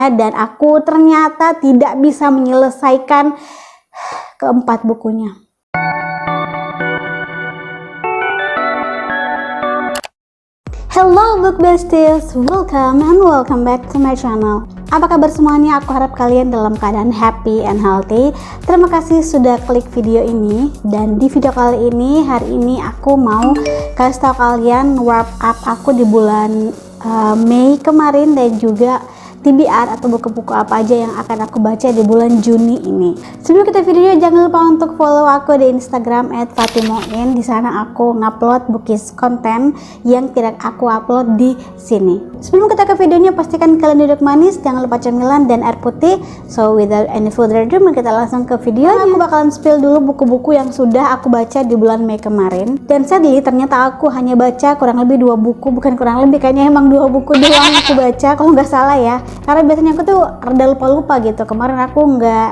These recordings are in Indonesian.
dan aku ternyata tidak bisa menyelesaikan keempat bukunya. Hello book besties, welcome back to my channel. Apa kabar semuanya? Aku harap kalian dalam keadaan happy and healthy. Terima kasih sudah klik video ini. Dan di video kali ini, hari ini aku mau kasih tahu kalian wrap up aku di bulan Mei kemarin, dan juga TBR atau buku-buku apa aja yang akan aku baca di bulan Juni ini. Sebelum kita video, jangan lupa untuk follow aku di Instagram @fatimoin. Di sana aku ngupload bookies konten yang tidak aku upload di sini. Sebelum kita ke videonya, pastikan kalian duduk manis, jangan lupa cemilan dan air putih. So without any further ado, kita langsung ke videonya. Aku bakalan spill dulu buku-buku yang sudah aku baca di bulan Mei kemarin. Dan sadly ternyata aku hanya baca kurang lebih 2 buku, bukan kurang lebih, kayaknya emang 2 buku doang aku baca kalau nggak salah ya. Karena biasanya aku tuh rada lupa-lupa gitu. Kemarin aku nggak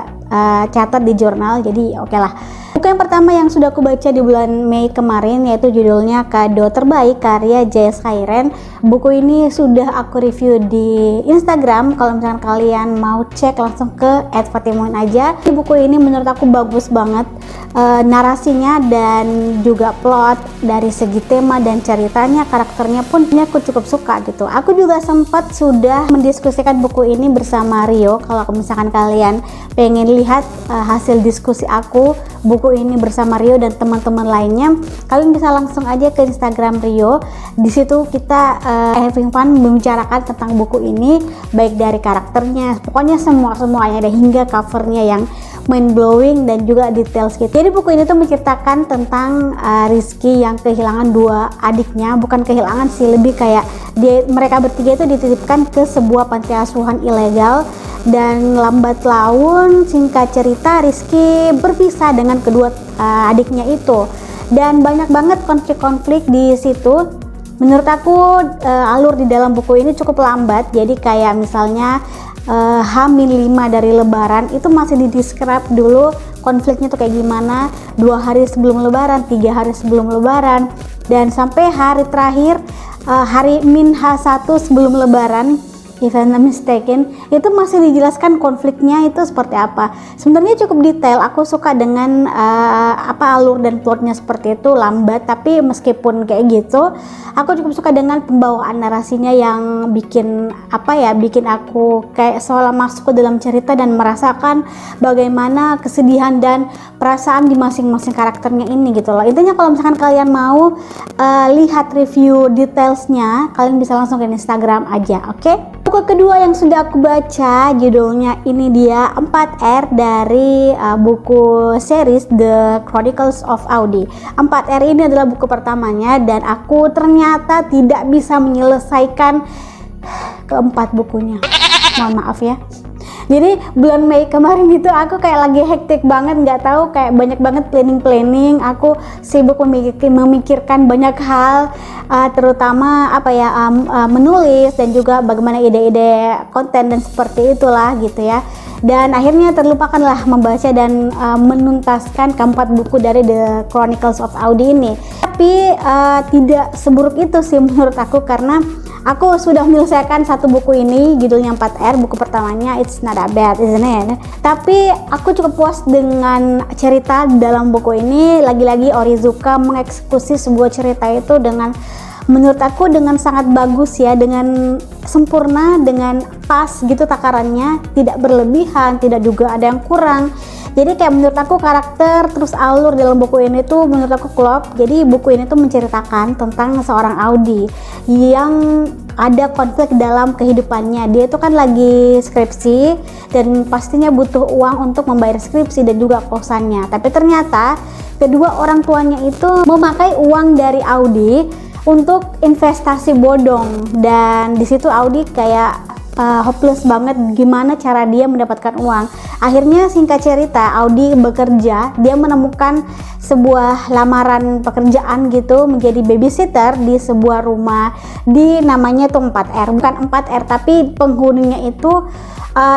catat di jurnal, jadi oke lah. Buku yang pertama yang sudah aku baca di bulan Mei kemarin yaitu judulnya Kado Terbaik karya J.S. Khairen. Buku ini sudah aku review di Instagram. Kalau misalkan kalian mau cek, langsung ke @fatimoin aja. Buku ini menurut aku bagus banget, narasinya dan juga plot dari segi tema dan ceritanya, karakternya pun aku cukup suka gitu. Aku juga sempat sudah mendiskusikan buku ini bersama Rio. Kalau misalkan kalian pengen lihat hasil diskusi aku buku ini bersama Rio dan teman-teman lainnya, kalian bisa langsung aja ke Instagram Rio. Di situ kita having fun membicarakan tentang buku ini, baik dari karakternya, pokoknya semuanya ada, hingga covernya yang mind blowing dan juga details gitu. Jadi buku ini tuh menceritakan tentang Rizky yang kehilangan 2 adiknya, bukan kehilangan sih, lebih kayak mereka bertiga itu dititipkan ke sebuah panti asuhan ilegal. Dan lambat laun, singkat cerita, Rizky berpisah dengan kedua adiknya itu, dan banyak banget konflik-konflik di situ. Menurut aku alur di dalam buku ini cukup lambat. Jadi kayak misalnya H-5 dari Lebaran itu masih didescribe dulu konfliknya tuh kayak gimana, 2 hari sebelum Lebaran, 3 hari sebelum Lebaran, dan sampai hari terakhir hari H1 sebelum Lebaran, if I'm not mistaken, itu masih dijelaskan konfliknya itu seperti apa. Sebenarnya cukup detail. Aku suka dengan alur dan plotnya seperti itu, lambat, tapi meskipun kayak gitu, aku cukup suka dengan pembawaan narasinya yang bikin bikin aku kayak seolah masuk ke dalam cerita dan merasakan bagaimana kesedihan dan perasaan di masing-masing karakternya ini gitu loh. Intinya kalau misalkan kalian mau lihat review detailsnya, kalian bisa langsung ke Instagram aja, oke? Buku kedua yang sudah aku baca, judulnya ini dia 4R dari buku series The Chronicles of Audi. 4R ini adalah buku pertamanya, dan aku ternyata tidak bisa menyelesaikan keempat bukunya. Mohon maaf ya. Jadi bulan Mei kemarin itu aku kayak lagi hektik banget, nggak tahu, kayak banyak banget planning. Aku sibuk memikirkan banyak hal, terutama menulis dan juga bagaimana ide-ide konten dan seperti itulah gitu ya. Dan akhirnya terlupakanlah membaca dan menuntaskan keempat buku dari The Chronicles of Audi ini. Tapi tidak seburuk itu sih menurut aku, karena aku sudah menyelesaikan satu buku ini, judulnya 4R, buku pertamanya. It's not that bad, isn't it? Tapi aku cukup puas dengan cerita dalam buku ini. Lagi-lagi Onizuka mengeksekusi sebuah cerita itu dengan, menurut aku, dengan sangat bagus ya, dengan sempurna, dengan pas gitu takarannya, tidak berlebihan, tidak juga ada yang kurang. Jadi kayak menurut aku karakter terus alur dalam buku ini tuh menurut aku klop. Jadi buku ini tuh menceritakan tentang seorang Audi yang ada konflik dalam kehidupannya. Dia itu kan lagi skripsi dan pastinya butuh uang untuk membayar skripsi dan juga kosannya. Tapi ternyata kedua orang tuanya itu memakai uang dari Audi untuk investasi bodong, dan di situ Audi kayak hopeless banget gimana cara dia mendapatkan uang. Akhirnya singkat cerita, Audi bekerja, dia menemukan sebuah lamaran pekerjaan gitu menjadi babysitter di sebuah rumah di namanya tuh 4R, bukan 4R tapi penghuninya itu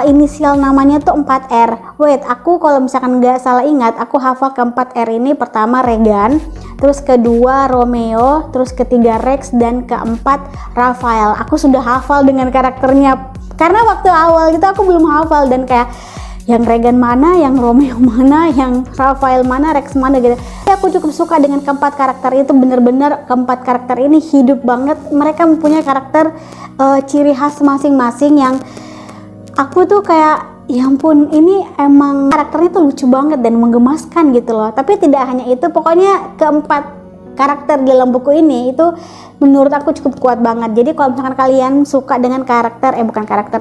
inisial namanya tuh 4R. Wait, aku kalau misalkan nggak salah ingat, aku hafal ke 4R ini pertama Regan, terus kedua Romeo, terus ketiga Rex, dan keempat Raphael. Aku sudah hafal dengan karakternya Karena waktu awal gitu aku belum hafal, dan kayak yang Regan mana, yang Romeo mana, yang Rafael mana, Rex mana gitu. Aku cukup suka dengan keempat karakter itu, bener-bener keempat karakter ini hidup banget. Mereka mempunyai karakter ciri khas masing-masing yang aku tuh kayak, ya ampun, ini emang karakternya tuh lucu banget dan menggemaskan gitu loh. Tapi tidak hanya itu, pokoknya keempat karakter dalam buku ini itu menurut aku cukup kuat banget. Jadi kalau misalkan kalian suka dengan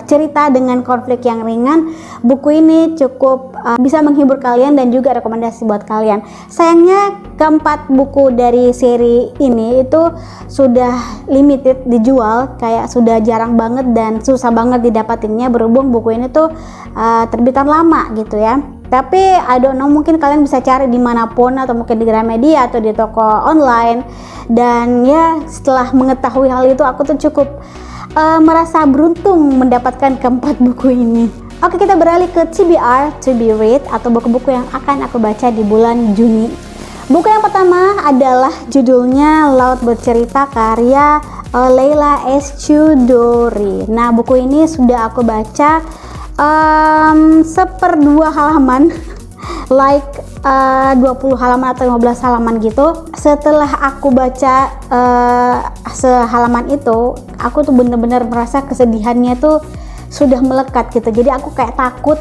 cerita dengan konflik yang ringan, buku ini cukup bisa menghibur kalian dan juga rekomendasi buat kalian. Sayangnya keempat buku dari seri ini itu sudah limited dijual, kayak sudah jarang banget dan susah banget didapatinnya, berhubung buku ini tuh terbitan lama gitu ya. Tapi I don't know, mungkin kalian bisa cari dimanapun, atau mungkin di Gramedia atau di toko online. Dan ya, setelah mengetahui hal itu, aku tuh cukup merasa beruntung mendapatkan keempat buku ini. Oke, kita beralih ke TBR, To Be Read, atau buku-buku yang akan aku baca di bulan Juni. Buku yang pertama adalah judulnya Laut Bercerita, karya Leila S. Chudori. Nah, buku ini sudah aku baca 1/2 halaman, like 20 halaman atau 15 halaman gitu. Setelah aku baca sehalaman itu, aku tuh bener-bener merasa kesedihannya tuh sudah melekat gitu. Jadi aku kayak takut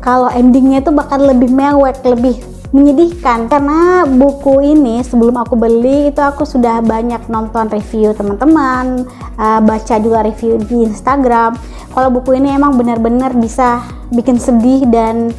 kalau endingnya tuh bakal lebih mewek, lebih menyedihkan. Karena buku ini sebelum aku beli itu aku sudah banyak nonton review teman-teman, baca juga review di Instagram. Kalau buku ini emang benar-benar bisa bikin sedih dan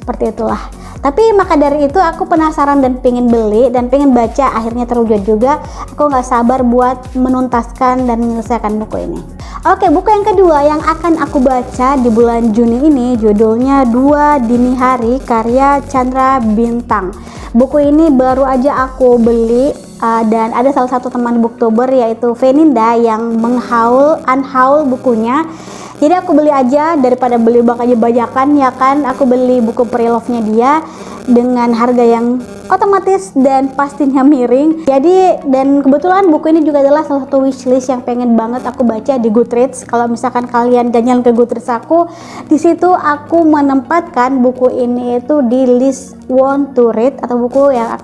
seperti itulah. Tapi maka dari itu aku penasaran dan pengen beli dan pengen baca, akhirnya terwujud juga. Aku nggak sabar buat menuntaskan dan menyelesaikan buku ini. Oke, buku yang kedua yang akan aku baca di bulan Juni ini judulnya Dua Dini Hari, karya Chandra Bintang. Buku ini baru aja aku beli dan ada salah satu teman Booktober yaitu Veninda yang unhaul bukunya. Jadi aku beli aja daripada beli bajakan ya kan. Aku beli buku pre-love-nya dia dengan harga yang otomatis dan pastinya miring. Jadi, dan kebetulan buku ini juga adalah salah satu wishlist yang pengen banget aku baca di Goodreads. Kalau misalkan kalian jalan ke Goodreads aku, di situ aku menempatkan buku ini itu di list want to read, atau buku yang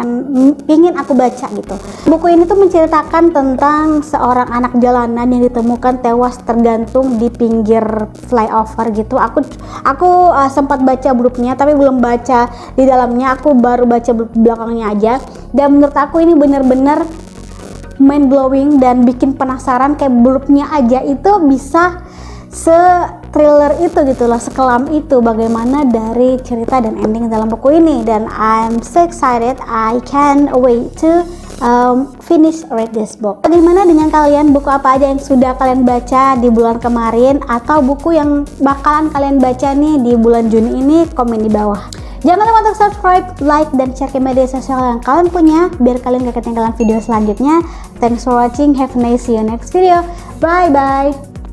ingin aku baca gitu. Buku ini tuh menceritakan tentang seorang anak jalanan yang ditemukan tewas tergantung di pinggir flyover gitu. Aku sempat baca blurb-nya tapi belum baca di dalamnya. Aku baru baca blurb belakangnya aja, dan menurut aku ini bener-bener mind blowing dan bikin penasaran. Kayak blurb-nya aja itu bisa se-thriller itu gitu loh, sekelam itu bagaimana dari cerita dan ending dalam buku ini. Dan I'm so excited, I can't wait to finish read this book. Bagaimana dengan kalian? Buku apa aja yang sudah kalian baca di bulan kemarin, atau buku yang bakalan kalian baca nih di bulan Juni ini? Komen di bawah. Jangan lupa untuk subscribe, like, dan share ke media sosial yang kalian punya biar kalian gak ketinggalan video selanjutnya. Thanks for watching, have a nice, see you next video. Bye bye.